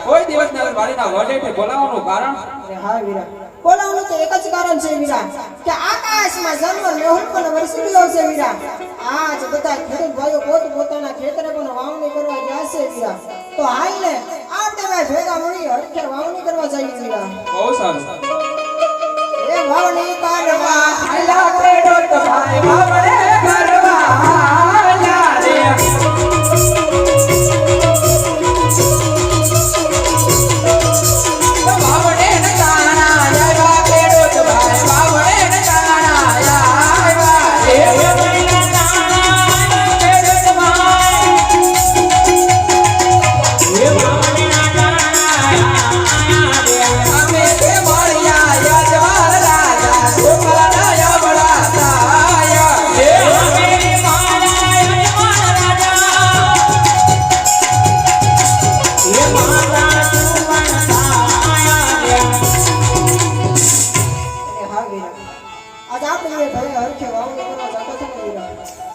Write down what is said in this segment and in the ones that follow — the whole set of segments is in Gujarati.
કોઈ દિવસ નગર વાડીના વડેથી બોલાવવાનું કારણ? હા વીરા, બોલાવવાનું તો એક જ કારણ છે વીરા, કે આકાશમાં જન્મ મેહુલ વરસી રહ્યો છે વીરા. આજ બધા ખેડૂત ભાઈઓ પોતાના ખેતરે પણ વાવણી કરવા ગયા છે વીરા. તો હાલ ને આપણે ભેગા મળી હરખે વાવણી કરવા જઈએ વીરા. બહુ સારું. એ વાવણી કરવા આલા ખેડૂત ભાઈ વાવણી કરવા આલા રે.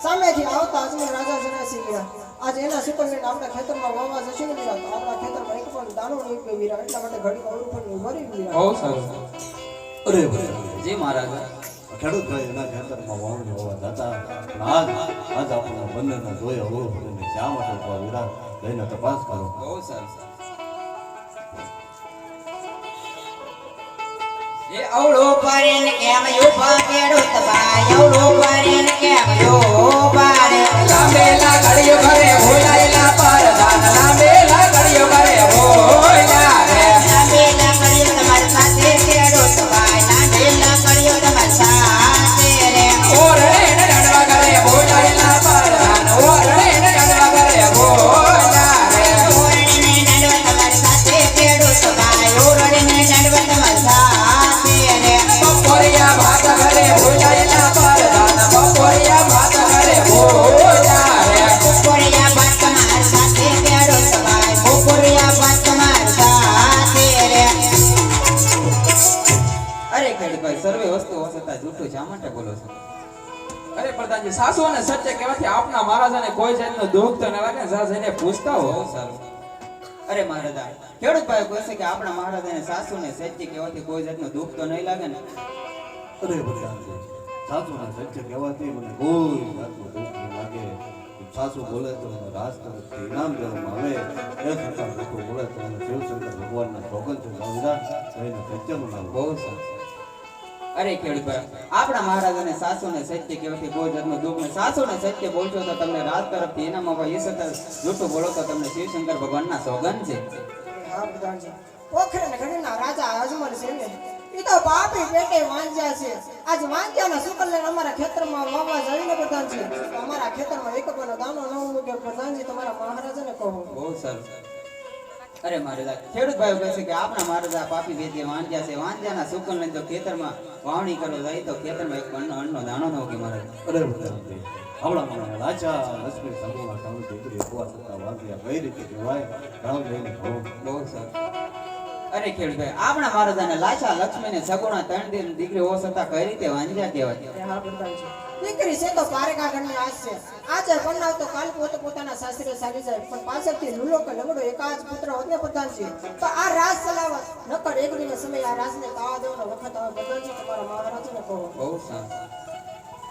સામેથી આવતા અજમેર રાજા જનાસી વીરા. આજ એના સુકન્યાને આપણા ખેતરમાં વાવવા જશે ને વીરા, તો આપણા ખેતરમાં એક પણ દાણો નહીં ઉગે વીરા. એટલા માટે ઘડી અવરું પણ ઉભરી વીરા. બહુ સારું. અરે જી મહારાજ. ખેડૂત ભાઈ એના ખેતરમાં વાવણી હોવા જતા આજ આપણને બંનેને જોયા હોવું પડે. શા માટે વિરાટ લઈને તપાસ કરો. બહુ સારું. એ અવળો પારેન કેમ યુભા ખેડૂત ભાઈ, અવળો પારેન કેમ યુભા રે. લાંબેલા ઘડિયો ઘરે ભોલાયેલા પરદાન, લાંબેલા ઘડિયો ઘરે ભોલા રે. લાંબેલા કર્યો તમારી સાથે ખેડૂત ભાઈ, લાંબેલા કર્યો તમારી સાથે રે. ઓરડે ને ડંડવા ઘરે ભોલાયેલા પરદાન, ઓરડે ને ડંડવા ઘરે ભોલા રે. ઓરડીને દંડવા તમારી સાથે ખેડૂત ભાઈ, ઓરડીને દંડવા તમારી સાથે રે. બપોરિયા ભાત ઘરે ભોલાયેલા પરદાન, બપોરિયા ભાત ઘરે ભોલા રે. બપોરિયા ભાત તમારી સાથે ખેડૂત ભાઈ, બપોરિયા ભાત તમારી સાથે રે. અરે ખેડૂતભાઈ, સર્વે વસ્તુઓ છતાં જૂઠું શા માટે બોલો છો? અરે પ્રધાનજી, સાસુ અને સત્ય કહેવાથી આપના મહારાજાને કોઈ જાતનો દુઃખ તો ન લાગે? જરા જઈને પૂછતા હો. સારું. અરે મહારાજા, ખેડૂતભાઈ કહે છે કે આપણા મહારાજાને સાસુને સત્ય કહેવાથી કોઈ જાતનું દુઃખ તો નહીં લાગે ને? અરે પ્રધાનજી, સાસુ ને સત્ય કહેવાથી મને કોઈ જાતનું દુઃખ નહીં લાગે. સાસુ બોલે તો મને રાજ તરફથી ઇનામ દેવામાં આવે. એ છતાં લોકો બોલે તો મને શિવશંકર ભગવાનના સોગંદ છે વિરાટ લઈને સત્ય મનાવો. બહુ સારું. અરે ખેડૂતભાઈ, આપણા મહારાજાને સાસુને સત્ય કહેવાથી કોઈ જાતનું દુઃખ નહીં. સાસુને સત્ય બોલશો તો તમને રાજ તરફથી ઇનામ આવે. એ છતાં જૂઠું બોલો તો તમને શિવશંકર ભગવાનના સોગંદ છે. હા પ્રધાનજી, પોખરે ને ઘડીના રાજા અજમલ છે ને, ઈ તો પાપી પેટે વાંજ્યા છે. આજ વાંજ્યાના શુકલને અમારા ખેતરમાં વાવવા જઈને પ્રધાનજી, અમારા ખેતરમાં એક પણ દાણો ન ઉગ્યો. પ્રધાનજી, તમારા મહારાજાને કહો. બહુ સારું. અરે મહારાજા, ખેડૂતભાઈ કહે છે કે આપણા મહારાજા પાપી વેદ્ય વાંજ્યા છે. વાંજ્યાના શુકલ ને જો ખેતરમાં વાવણી કરવા જાય તો ખેતરમાં એક પણ અન્નનો દાણો ન ઉગે. મહારાજ, અરે પ્રધાનજી, આપણા મને રાજા લક્ષ્મી સંગોના સામે દીકરી હોવા છતાં વાંધ્યા કઈ રીતે કહેવાય? ગામ લઈને કહો. બહુ સારું. અરે ખેડૂતભાઈ, આપણા મહારાજાને લાચા લક્ષ્મીને સગુણા ત્રણ દીકરી હોવા છતાં કઈ રીતે વાંજ્યા કહેવાય? હા પ્રધાનજી, દીકરી છે તો પારેકા ઘરની આશ છે. આજે પરણાવ તો કાલ પોતાના સાસરે ચાલી જાય, પણ પાછળથી લુલો કે લંગડો એકાદ પુત્ર હોત ને પ્રધાનજી, તો આ રાજ ચલાવત. નકર એક દિને સમય આ રાજને તાવા દેવાનો વખત આવે. પ્રધાનજી, તમારા મહારાજાને કહો. બહુ સારું.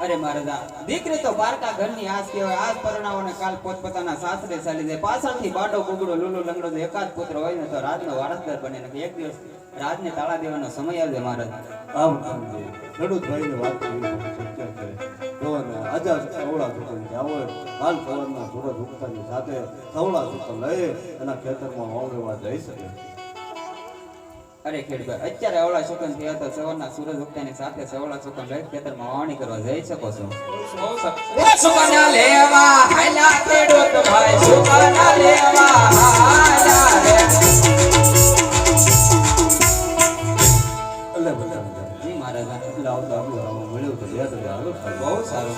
અરે મહારાજા, દીકરી તો પારકા ઘરની આસ કહેવાય. આજ પરણાવોને કાલ પોતપોતાના સાસરે ચાલી જાય. પાછળથી બાડો કુગડો લુલો લંગડો એકાદ પુત્ર હોય ને તો રાજનો વારસદાર બને ને એક દિવસ રાજને તાળા દેવાનો સમય આવે. મહારાજ, આ પ્રધાનજી, ખેડૂત ભાઈને વાત કરી સત્ય છે. જો ને આજા સવળા સુકન જાવ કાલ સવારના સૂરજ ઉગતાની સાથે સવળા સુકન લઈ એના ખેતરમાં વાવવા જઈ શકે. અરે ખેડૂતભાઈ, અત્યારે અવળા શુકન થયા તો સવારના સૂરજ ઉગતાની સાથે સવળા શુકન લઈ ખેતરમાં વાવણી કરવા જઈ શકો છો. બહુ સારું. સુકન્યા લેવા હાલા ખેડૂત ભાઈ, સુકન્યા લેવા હાલા રે. એટલે બધા જી મહારાજા. એટલે આવતા મળ્યું તો બે તો હાલો. બહુ સારું.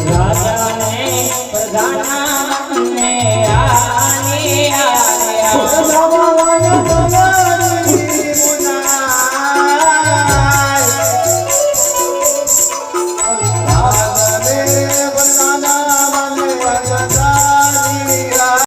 રાજાને પ્રધાના મને